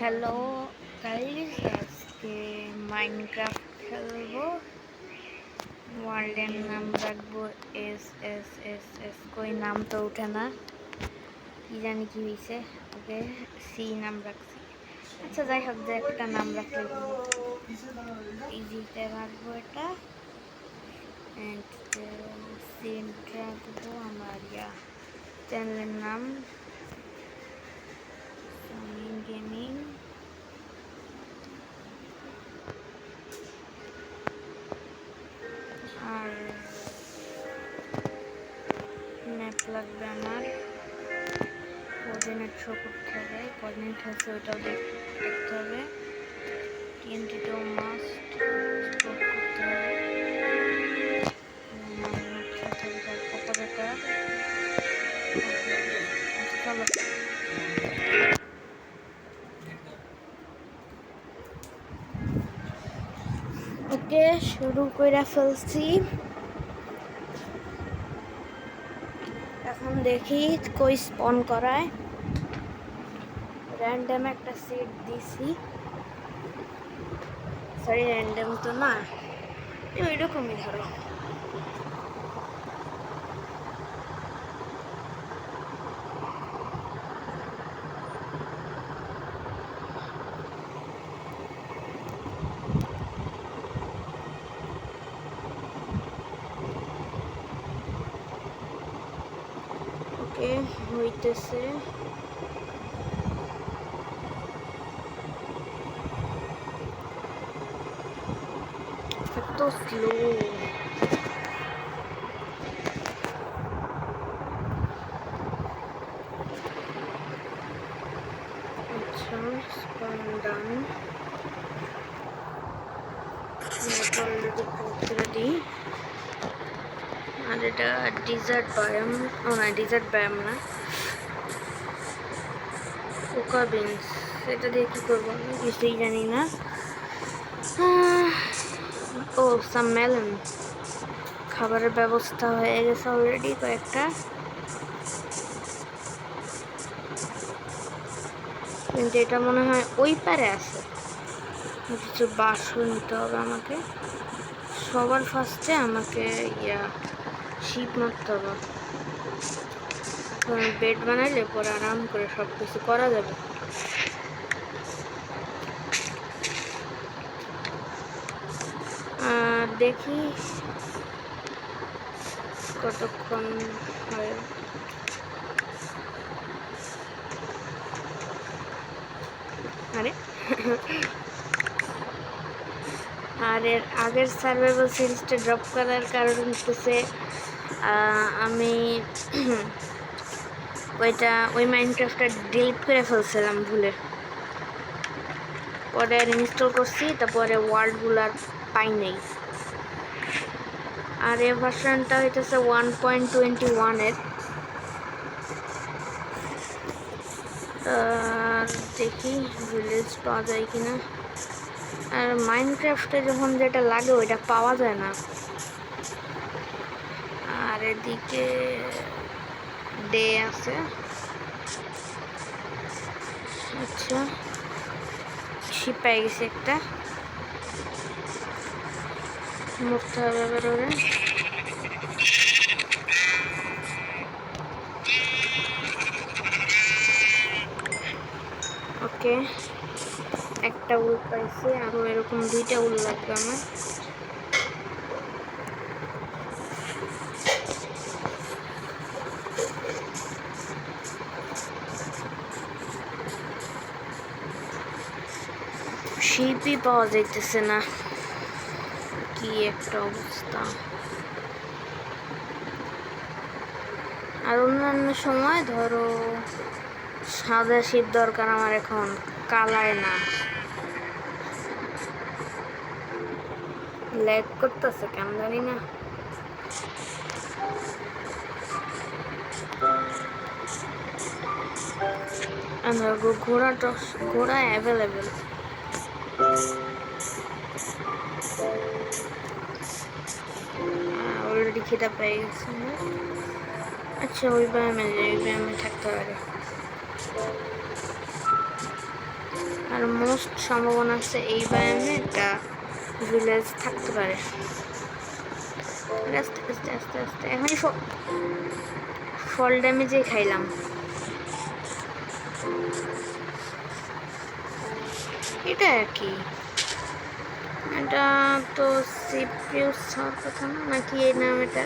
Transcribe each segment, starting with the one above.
Hello guys, আজকে Minecraft খেলবো। ওয়ার্ল্ডের নাম রাখবো এস। কই নাম তো উঠে না, কি জানি কি হয়েছে। ওকে সি নাম রাখছি। আচ্ছা যাই হোক, যে একটা নাম রাখলে ইজিতে রাখবো এটা। অ্যান্ড সিড রাখবো আমার চ্যানেলের নাম গেমিং। আর ম্যাপ লাগবে আমার, কোঅর্ডিনেট শো করতে হবে, কোঅর্ডিনেট হচ্ছে ওইটাও দেখতে হবে। টিএনটিটাও মাস্ট এক্সপোর্ট করতে হবে। অপারেটর চলো ওকে শুরু করে ফেলছি। এখন দেখি কই স্পন করায়। র্যান্ডম একটা সিট দিছি, সরি র্যান্ডম তো না, ওই রকমই ধরো। ওকে হইতেছে। এত স্লো। আচ্ছা স্পন ডান, অলরেডি রেডি। আর এটা ডিজার্ট বায়াম, ও না ডিজার্ট বায়াম না, কোকা বিনস। এটা দিয়ে কী করবো আমি কিছুই জানি না। ও সাম মেলন, খাবারের ব্যবস্থা হয়ে গেছে অলরেডি কয়েকটা, কিন্তু এটা মনে হয় ওই পারে আছে। কিছু বাসও নিতে হবে আমাকে। সবার ফার্স্টে আমাকে শিপ মারতে হবে। বেড বানাইলে পরে আরাম করে সব কিছু করা যাবে। দেখি কতক্ষণ হয়। আরে আর এর আগের সার্ভাইভাল সিরিজটা ড্রপ করার কারণ হচ্ছে আমি ওই মাইনক্রাফটটা ডিলিট করে ফেলছিলাম ভুলে। পরে ইনস্টল করছি, তারপরে ওয়ার্ল্ডগুলো আর পাই নাই। আর এই ভার্সনটা হইতেছে 1.21-এর। দেখি ভিলেজ পাওয়া যায় কিনা। আর মাইনক্রাফটে যখন যেটা লাগে ওইটা পাওয়া যায় না। আর এদিকে ডে আছে। আচ্ছা শিপ পেয়ে গেছে একটা, মরতে হবে এবার ওরে। ওকে একটা উল পাইছে, আরও এরকম 2টা উল লাগবে আমার। শিপই পাওয়া যাইতেছে না, কি একটা অবস্থা। আর অন্যান্য সময় ধরো সাদা শিপ দরকার আমার, এখন কালায় না, ল্যাগ করতেছে কেন জানি না। ঘোড়া অ্যাভেলেবেল। অলরেডি খিদা পেয়ে গেছে। আচ্ছা ওই ব্যায়ামে থাকতে পারে। আর মোস্ট সম্ভাবনা আছে এই বায়ামে একটা ভিলেজ থাকতে পারে। আস্তে আস্তে আস্তে আস্তে এখনই ফল ড্যামেজে খাইলাম। এটা কি? এটা তো সিপিউস হওয়ার কথা না, নাকি এই নাম এটা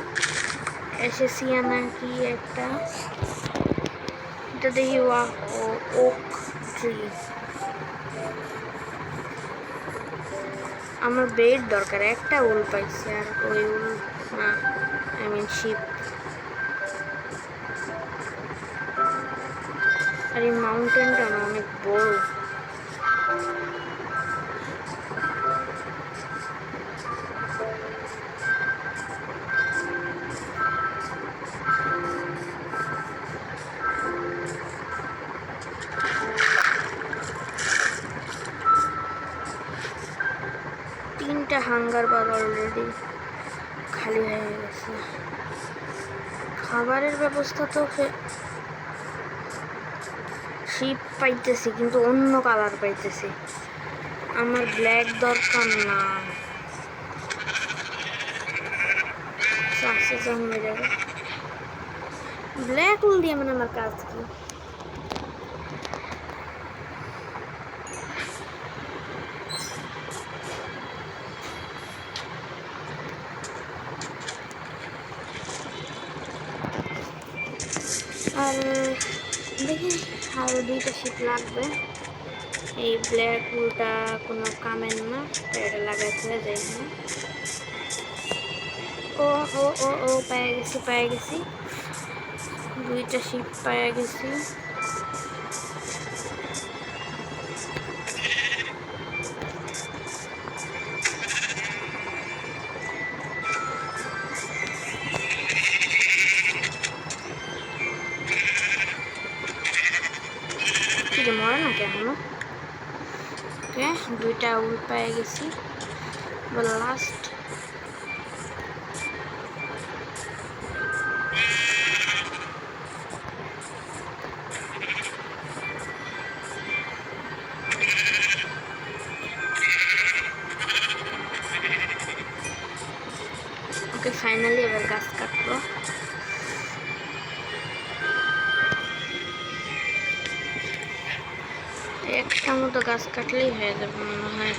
এসেসিয়া নাকি একটা। এটা দেখি ওক ট্রি। আমার বেড দরকার, একটা উল পাইছি আর ওই উল না, আই মিন শিপ। আর এই মাউন্টেনটা না অনেক বড়। তিনটা হাঙ্গার বার অলরেডি খালি হয়ে গেছে। খাবারের ব্যবস্থা তো শিপ পাইতেছি, কিন্তু অন্য কালার পাইতেছি। আমার ব্ল্যাক দরকার না। ব্ল্যাক উল দিয়ে মানে আমার কাজ কি? আর দেখি আরো দুইটা শিপ লাগবে। এই ব্ল্যাক উলটা কোনো কামের না, এটা লাগাইতে যাই না। ও ও ও ও পেয়ে গেছি দুইটা শিপ পেয়ে গেছি। মরে না কেন? ওকে, দুইটা উল পেয়ে গেছি। লাস্ট ওকে, ফাইনালি এবার গাছ কাটবো। একটা মতো গাছ কাটলেই হয়ে যাবে মনে হয়।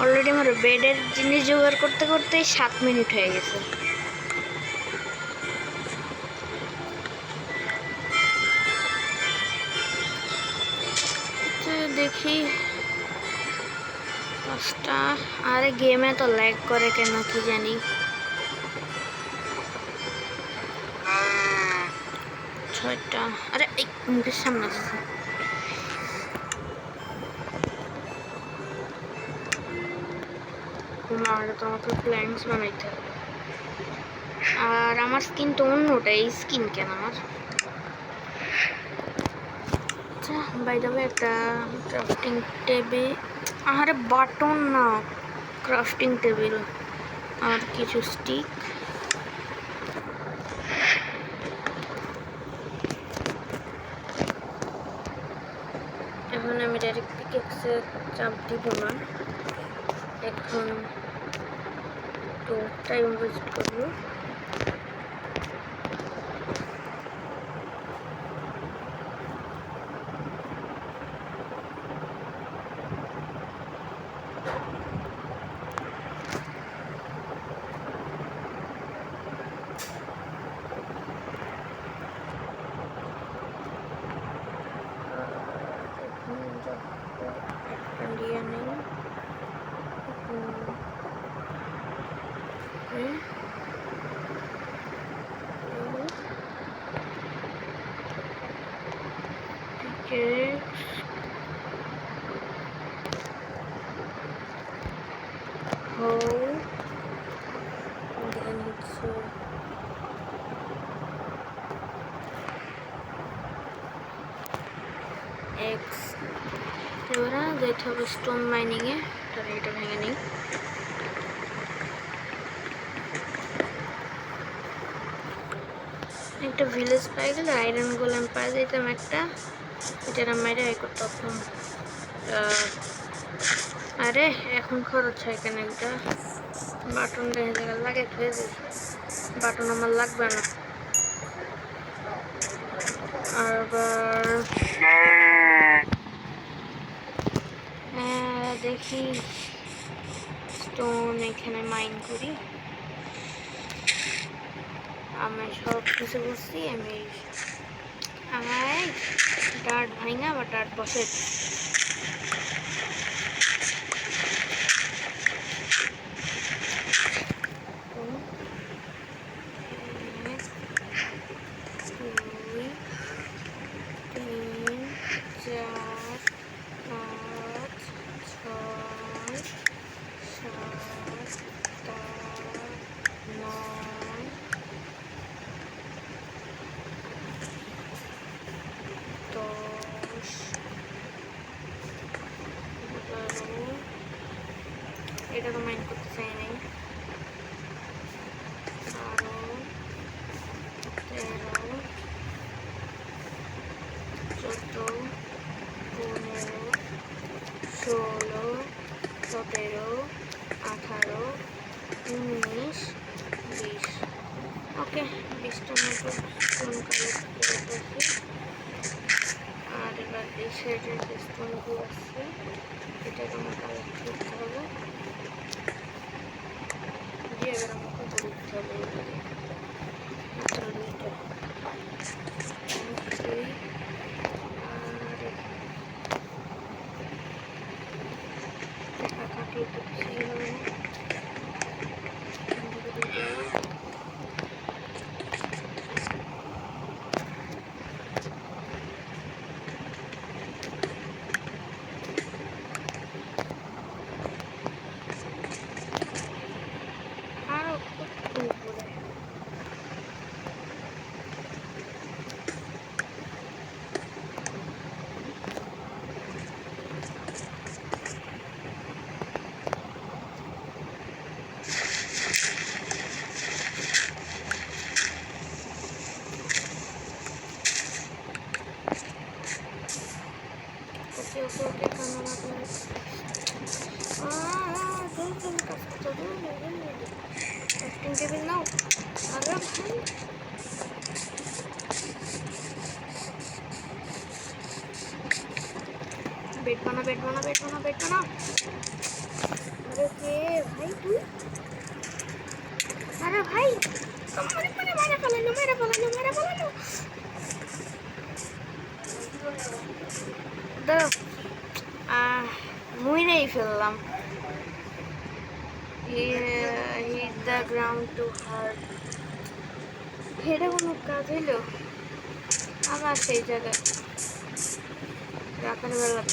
অলরেডি আমার বেডের জিনিস জোগাড় করতে করতে 7 মিনিট হয়ে গেছে। দেখি 5টা। আরে গেমে তো ল্যাগ করে কেন কি জানি। 6টা। আরে এই মুখের সামনে আসছে। তোমাকে প্ল্যান্স বানাইতে হবে। আর আমার স্কিন তো অন্যটা, এই স্কিন কেন আমার? আচ্ছা, বাই দ্য ওয়ে একটা ক্রাফটিং টেবিল। আরে বাটন না, ক্রাফটিং টেবিল। আর কিছু স্টিক। এখন আমি ডাইরেক্ট পিকেক্সে চাপ দিব না, এখন তো টাইম ওয়েস্ট করবো। Okay. Hole. Then it's X. এবারে যেতে হবে স্টোন মাইনিংয়ে। তাহলে এটা ভেঙে নিই। একটা ভিলেজ পাই গেলে আয়রন গোলেম পাই যেতাম একটা। এটা মেরে তখন আরে এখন খরচ হয় কেন এটা বাটন দেখে দেখা লাগে হয়ে যায় বাটন আমার লাগবে না আবার দেখি স্টোন এখানে মাইন করি আমি সব কিছু বুঝছি আমি ডার্ট ভাঙা বা ডার্ট বসে এটা তো মাইন্ড করতে চাই নাই 19, 20 ওকে 20টার মতো স্টোন কালেক্ট করে দেখি আর এবার এই সাইডের যে স্টোনগুলো আছে এটাকে আমার কালেক্ট করতে হবে দিয়ে এবার আমাকে করতে হবে মাত্র 2টা আর কাটিয়ে তো সেই হবে না oke kamera don't kasih dulu casting table now agak bed mana अरे के भाई तू अरे भाई कमरे में मेरा पलानो দাও মুইরেই ফেললাম hit the ground to hurt এটা কোনো কাজ হইলো আবার সেই জায়গায় রাতের বেলা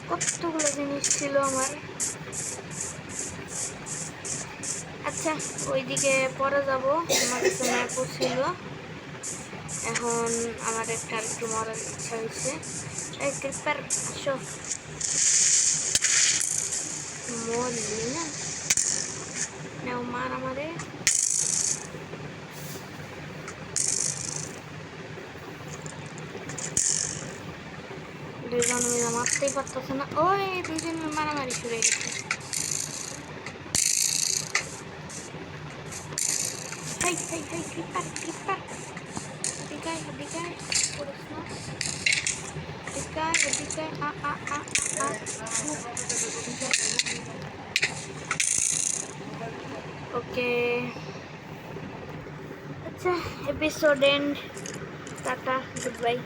কতগুলো জিনিস ছিল আমার আচ্ছা ওইদিকে পরে যাবো আমার কাছে ম্যাপও ছিল এখন আমার একটা একটু মরার ইচ্ছা হয়েছে এই ক্রিপার আসো মরলি না নেও মার আমারে দুজন মিলে মারতেই পারতেছে না ওই দুজন মারামারি শুরু হয়ে গেছে ক্রিপার দিকায় করিস না দিকায় ওকে আচ্ছা episode and tata good by